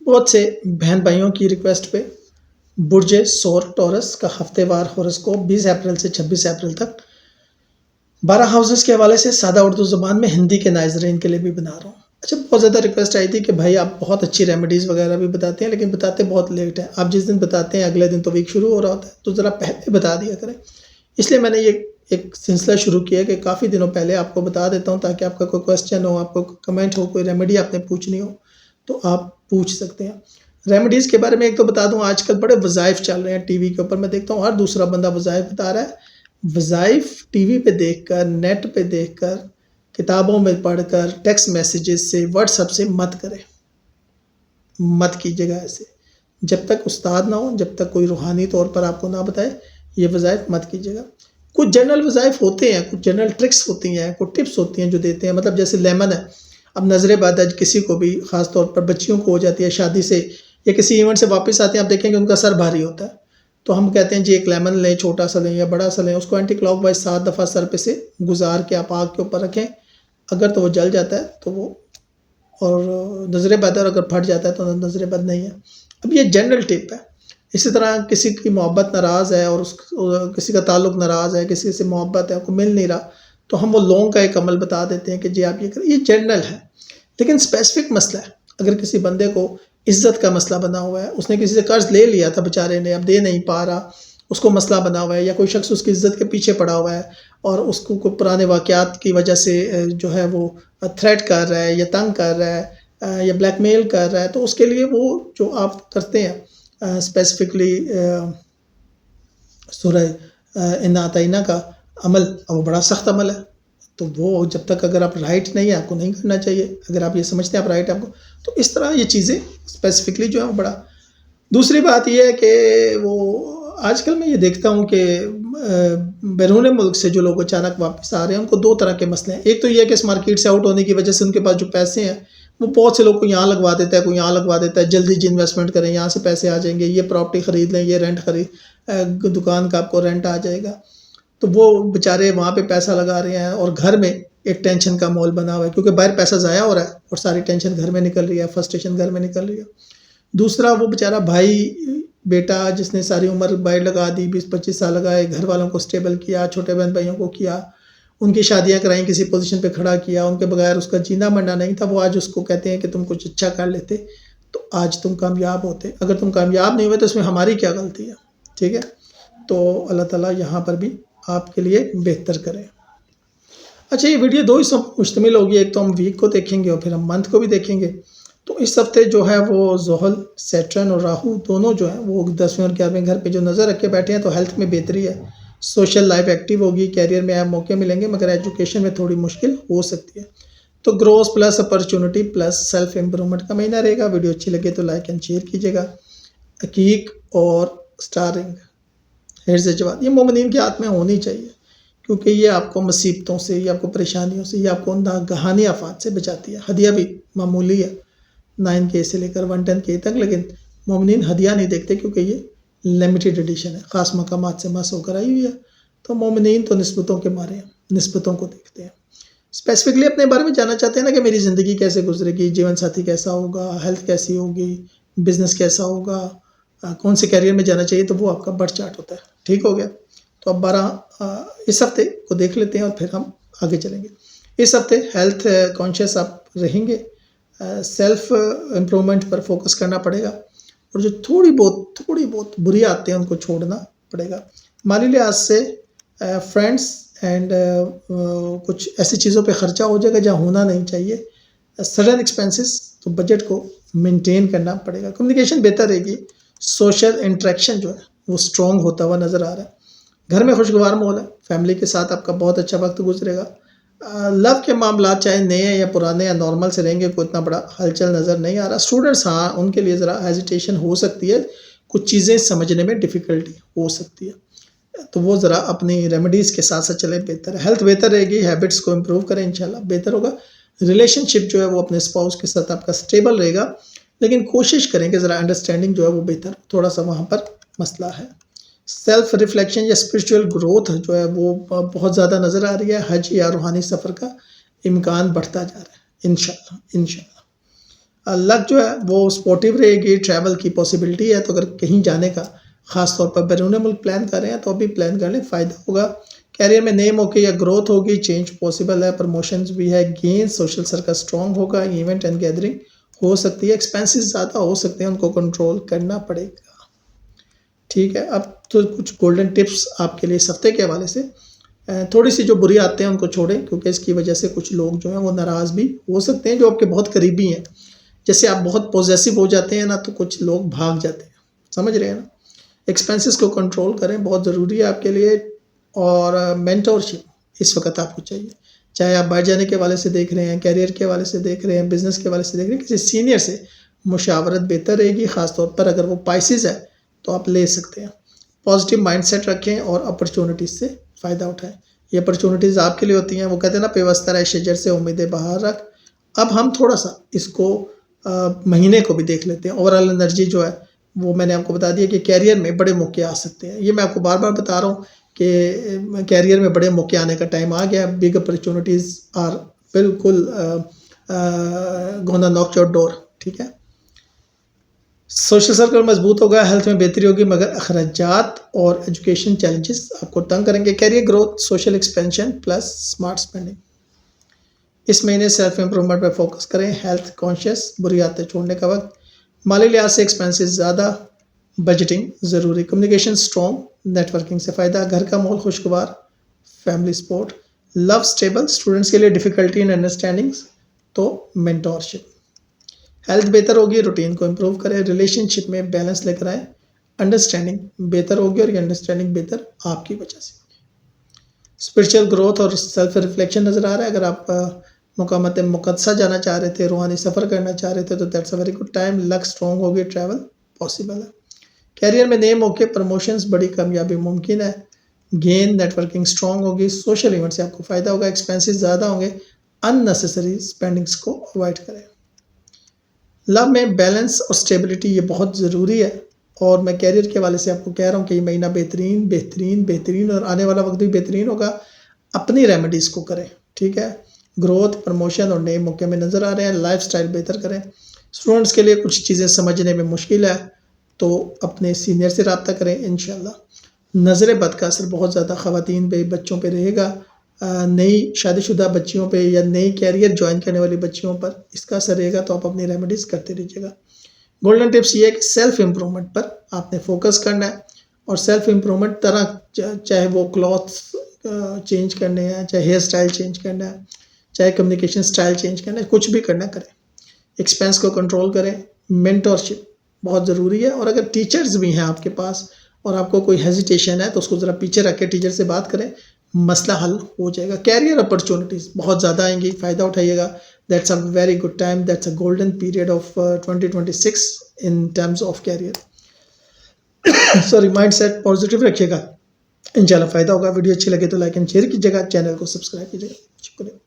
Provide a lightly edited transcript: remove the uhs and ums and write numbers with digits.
बहुत से बहन भाइयों की रिक्वेस्ट पे बुर्ज सौर टॉरस का हफ्तेवार हॉरोस्कोप 20 अप्रैल से 26 अप्रैल तक 12 हाउसेस के हवाले से सादा उर्दू ज़बान में हिंदी के नाज़रीन के लिए भी बना रहा हूँ। अच्छा, बहुत ज़्यादा रिक्वेस्ट आई थी कि भाई आप बहुत अच्छी रेमेडीज़ वगैरह भी बताते हैं, लेकिन बताते बहुत लेट हैं। आप जिस दिन बताते हैं अगले दिन तो वीक शुरू हो रहा होता है, तो ज़रा पहले बता दिया करें। इसलिए मैंने ये एक सिलसिला शुरू किया कि काफ़ी दिनों पहले आपको बता देता हूँ, ताकि आपका कोई क्वेश्चन हो, आपको कमेंट हो, कोई रेमेडी आपने पूछनी हो तो आप पूछ सकते हैं। रेमेडीज़ के बारे में एक तो बता दूँ, आजकल बड़े वज़ाइफ चल रहे हैं टीवी के ऊपर। मैं देखता हूँ हर दूसरा बंदा वज़ाइफ बता रहा है। वज़ाइफ टीवी पे देखकर, नेट पे देखकर, किताबों में पढ़कर, टेक्स्ट मैसेजेस से, व्हाट्सएप से मत करें, मत कीजिएगा ऐसे। जब तक उस्ताद ना हो, जब तक कोई रूहानी तौर पर आपको ना बताए, ये वज़ाइफ मत कीजिएगा। कुछ जनरल वज़ाइफ होते हैं, कुछ जनरल ट्रिक्स होती हैं, कुछ टिप्स होती हैं जो देते हैं। मतलब जैसे लेमन है, अब नज़र बद आज किसी को भी, ख़ास तौर पर बच्चियों को हो जाती है शादी से या किसी इवेंट से वापस आते हैं, आप देखेंगे उनका सर भारी होता है, तो हम कहते हैं जी एक लेमन लें, छोटा सा लें या बड़ा सा लें, उसको एंटी क्लॉकवाइज 7 दफ़ा सर पे से गुजार के आप आग के ऊपर रखें। अगर तो वो जल जाता है तो वो, और नज़र बद अगर फट जाता है तो नज़र बद नहीं है। अब ये जनरल टिप है। इसी तरह किसी की मोहब्बत नाराज़ है और किसी का ताल्लुक़ नाराज़ है, किसी से मोहब्बत है, आपको मिल नहीं रहा, तो हम वो लौंग का एक अमल बता देते हैं कि जी आप ये करें। ये जनरल है, लेकिन स्पेसिफिक मसला है। अगर किसी बंदे को इज्जत का मसला बना हुआ है, उसने किसी से कर्ज ले लिया था बेचारे ने, अब दे नहीं पा रहा, उसको मसला बना हुआ है, या कोई शख्स उसकी इज्जत के पीछे पड़ा हुआ है और उसको कोई पुराने वाक़यात की वजह से जो है वो थ्रेट कर रहा है या तंग कर रहा है या ब्लैकमेल कर रहा है, तो उसके लिए वो जो आप करते हैं स्पेसिफिकली सूरह इन्ना अतैना का अमल, वो बड़ा सख्त अमल है। तो वो जब तक अगर आप राइट नहीं है, आपको नहीं करना चाहिए। अगर आप ये समझते हैं आप राइट है आपको, तो इस तरह ये चीज़ें स्पेसिफिकली जो है वो बड़ा। दूसरी बात ये है कि वो आजकल मैं ये देखता हूँ कि बैरून मुल्क से जो लोग अचानक वापस आ रहे हैं, उनको दो तरह के मसले हैं। एक तो ये है कि इस मार्केट से आउट होने की वजह से उनके पास जो पैसे हैं वो बहुत से लोग को यहाँ लगवा देता है, कोई यहाँ लगवा देता है, जल्दी जी इन्वेस्टमेंट करें, यहाँ से पैसे आ जाएंगे, ये प्रॉपर्टी ख़रीद लें, ये रेंट दुकान का आपको रेंट आ जाएगा। तो वो बेचारे वहाँ पे पैसा लगा रहे हैं और घर में एक टेंशन का माहौल बना हुआ है, क्योंकि बाहर पैसा ज़ाया हो रहा है और सारी टेंशन घर में निकल रही है, फ्रस्ट्रेशन घर में निकल रही है। दूसरा वो बेचारा भाई बेटा जिसने सारी उम्र बाहर लगा दी, 20-25 साल लगाए, घर वालों को स्टेबल किया, छोटे बहन भाइयों को किया, उनकी शादियां कराई, किसी पोजीशन पे खड़ा किया, उनके बगैर उसका जीना मरना नहीं था। वो आज उसको कहते हैं कि तुम कुछ अच्छा कर लेते तो आज तुम कामयाब होते। अगर तुम कामयाब नहीं हुए तो इसमें हमारी क्या गलती है? ठीक है, तो अल्लाह ताला यहाँ पर भी आपके लिए बेहतर करे। अच्छा, ये वीडियो दो हिस्सों पर मुश्तमिल होगी। एक तो हम वीक को देखेंगे और फिर हम मंथ को भी देखेंगे। तो इस हफ्ते जो है वो ज़ुहल, सैटर्न और राहु दोनों जो हैं वो 10वें और 11वें घर पे जो नज़र रख के बैठे हैं, तो हेल्थ में बेहतरी है, सोशल लाइफ एक्टिव होगी, कैरियर में अहम मौके मिलेंगे, मगर एजुकेशन में थोड़ी मुश्किल हो सकती है। तो growth plus opportunity plus self improvement का महीना रहेगा। वीडियो अच्छी लगे तो लाइक एंड शेयर कीजिएगा। हकीक और स्टारिंग हिर्ज़ जवाद ये मोमिनीन के हाथ में होनी चाहिए, क्योंकि ये आपको मुसीबतों से, ये आपको परेशानियों से, ये आपको नागहानी आफात से बचाती है। हदिया भी मामूली है, 9K से लेकर 110K तक, लेकिन मोमिनीन हदिया नहीं देखते क्योंकि ये लिमिटेड एडिशन है, ख़ास मकामात से मस होकर आई हुई है। तो मोमिनीन तो निस्बतों के मारे हैं, निस्बतों को देखते हैं। स्पेसिफिकली अपने बारे में जानना चाहते हैं ना कि मेरी ज़िंदगी कैसे गुजरेगी, जीवन साथी कैसा होगा, हेल्थ कैसी होगी, बिज़नेस कैसा होगा, कौन से कैरियर में जाना चाहिए, तो वो आपका बर्थ चार्ट होता है। ठीक हो गया, तो अब 12 इस हफ्ते को देख लेते हैं और फिर हम आगे चलेंगे। इस हफ्ते हेल्थ कॉन्शियस आप रहेंगे, सेल्फ इम्प्रूवमेंट पर फोकस करना पड़ेगा, और जो थोड़ी बहुत बुरी आदतें हैं उनको छोड़ना पड़ेगा। माली लिहाज से फ्रेंड्स एंड कुछ ऐसी चीज़ों पे ख़र्चा हो जाएगा जहाँ होना नहीं चाहिए। सडन एक्सपेंसेस, तो बजट को मेंटेन करना पड़ेगा। कम्युनिकेशन बेहतर रहेगी, सोशल इंटरेक्शन जो है वो स्ट्रॉन्ग होता हुआ नज़र आ रहा है। घर में खुशगवार माहौल है, फैमिली के साथ आपका बहुत अच्छा वक्त गुजरेगा। लव के मामला चाहे नए या पुराने या नॉर्मल से रहेंगे, कोई इतना बड़ा हलचल नज़र नहीं आ रहा। स्टूडेंट्स, हाँ, उनके लिए ज़रा हेजिटेशन हो सकती है, कुछ चीज़ें समझने में डिफ़िकल्टी हो सकती है, तो वो ज़रा अपनी रेमेडीज़ के साथ साथ चले, बेहतर है। हेल्थ बेहतर रहेगी, हैबिट्स को इम्प्रूव करें, इंशाल्लाह बेहतर होगा। रिलेशनशिप जो है वो अपने स्पाउस के साथ आपका स्टेबल रहेगा, लेकिन कोशिश करें कि ज़रा अंडरस्टैंडिंग जो है वो बेहतर, थोड़ा सा वहाँ पर मसला है। सेल्फ रिफ्लेक्शन या स्पिरिचुअल ग्रोथ जो है वो बहुत ज़्यादा नज़र आ रही है। हज या रूहानी सफ़र का इम्कान बढ़ता जा रहा है, इंशाल्लाह। लक जो है वो स्पोर्टिव रहेगी, ट्रैवल की पॉसिबिलिटी है, तो अगर कहीं जाने का ख़ास तौर पर बैरून मुल्क प्लान कर रहे हैं तो अभी प्लान कर लें, फ़ायदा होगा। कैरियर में नए मौके या ग्रोथ होगी, चेंज पॉसिबल है, प्रमोशंस भी है, गेन, सोशल सर्कल स्ट्रॉन्ग होगा, इवेंट एंड गैदरिंग हो सकती है, एक्सपेंसेस ज़्यादा हो सकते हैं, उनको कंट्रोल करना पड़ेगा। ठीक है, अब तो कुछ गोल्डन टिप्स आपके लिए इस हफ्ते के हवाले से। थोड़ी सी जो बुरी आते हैं उनको छोड़ें, क्योंकि इसकी वजह से कुछ लोग जो हैं वो नाराज़ भी हो सकते हैं जो आपके बहुत करीबी हैं। जैसे आप बहुत पॉजेसिव हो जाते हैं ना, तो कुछ लोग भाग जाते हैं, समझ रहे हैं ना। एक्सपेंसेस को कंट्रोल करें, बहुत ज़रूरी है आपके लिए। और मेंटोरशिप इस वक्त आपको चाहिए, चाहे आप बाहर जाने के हवाले से देख रहे हैं, कैरियर के हवाले से देख रहे हैं, बिजनेस के हवाले से देख रहे हैं, किसी सीनियर से मुशावरत बेहतर रहेगी। ख़ासतौर पर अगर वो पाइसेस है तो आप ले सकते हैं। पॉजिटिव माइंडसेट रखें और अपॉर्चुनिटीज़ से फ़ायदा उठाएं। ये अपॉर्चुनिटीज़ आपके लिए होती हैं। वो कहते हैं ना, पेवस्ता रहे शजर से उम्मीदें बाहर रख। अब हम थोड़ा सा इसको महीने को भी देख लेते हैं। ओवरऑल एनर्जी जो है वो मैंने आपको बता दिया कि कैरियर में बड़े मौके आ सकते हैं। ये मैं आपको बार बार बता रहा हूँ कि कैरियर में बड़े मौके आने का टाइम आ गया। बिग अपॉर्चुनिटीज़ आर बिल्कुल गोना नॉक योर डोर। ठीक है, सोशल सर्कल मजबूत होगा, हेल्थ में बेहतरी होगी, मगर अखराजात और एजुकेशन चैलेंजेस आपको तंग करेंगे। Career growth, social expansion plus smart spending. इस महीने सेल्फ इम्प्रूवमेंट पर फोकस करें। हेल्थ कॉन्शियस, बुरी आदतें छोड़ने का वक्त। माली लिहाज से एक्सपेंसेस ज़्यादा, बजटिंग ज़रूरी। कम्युनिकेशन स्ट्रॉन्ग, नेटवर्किंग से फ़ायदा। घर का माहौल खुशगवार, family support. Love stable, students के लिए डिफ़िकल्टी इन अंडरस्टैंडिंग्स तो मेंटोरशिप। हेल्थ बेहतर होगी, रूटीन को इम्प्रूव करें। रिलेशनशिप में बैलेंस लेकर आएँ, अंडरस्टैंडिंग बेहतर होगी और ये अंडरस्टैंडिंग बेहतर आपकी वजह से होगी। स्पिरिचुअल ग्रोथ और सेल्फ रिफ्लेक्शन नज़र आ रहा है। अगर आप मुकामत मुक़द्दसा जाना चाह रहे थे, रूहानी सफ़र करना चाह रहे थे, तो that's a very good time. Luck strong होगी, ट्रैवल पॉसिबल है। कैरियर में नए मौके, प्रमोशंस, बड़ी कामयाबी मुमकिन है। गेन, नेटवर्किंग स्ट्रॉन्ग होगी, सोशल इवेंट से आपको फ़ायदा होगा। एक्सपेंसेस ज़्यादा होंगे, अननेसेसरी स्पेंडिंग्स को अवॉइड करें। लव में बैलेंस और स्टेबिलिटी ये बहुत ज़रूरी है। और मैं कैरियर के हवाले से आपको कह रहा हूँ कि ये महीना बेहतरीन बेहतरीन बेहतरीन और आने वाला वक्त भी बेहतरीन होगा। अपनी रेमेडीज़ को करें। ठीक है, ग्रोथ, प्रमोशन और नए मौके में नज़र आ रहे हैं। लाइफस्टाइल बेहतर करें। स्टूडेंट्स के लिए कुछ चीज़ें समझने में मुश्किल है, तो अपने सीनियर से रब्ता करें। इंशाल्लाह नज़र बद का असर बहुत ज़्यादा ख़वातीन पे, बच्चों पे रहेगा। नई शादीशुदा बच्चियों पे या नई कैरियर ज्वाइन करने वाली बच्चियों पर इसका असर रहेगा, तो आप अपनी रेमेडीज़ करते रहिएगा। गोल्डन टिप्स ये है कि सेल्फ इम्प्रूवमेंट पर आपने फोकस करना है। और सेल्फ इम्प्रूवमेंट तरह, चाहे वो क्लॉथ्स चेंज करने हैं, चाहे हेयर स्टाइल चेंज करना है, चाहे कम्युनिकेशन स्टाइल चेंज करना है, कुछ भी करना करें। एक्सपेंस को कंट्रोल करें। मेंटोरशिप बहुत ज़रूरी है। और अगर टीचर्स भी हैं आपके पास और आपको कोई हेजिटेशन है, तो उसको ज़रा पीछे रख के टीचर से बात करें, मसला हल हो जाएगा। कैरियर अपॉर्चुनिटीज़ बहुत ज़्यादा आएंगी, फ़ायदा उठाइएगा। That's a very good time, that's a golden period of 2026 in terms of career. Sorry, mind set positive रखिएगा, इंशाल्लाह फ़ायदा होगा। वीडियो अच्छी लगे तो लाइक एंड शेयर कीजिएगा, चैनल को सब्सक्राइब कीजिएगा। शुक्रिया।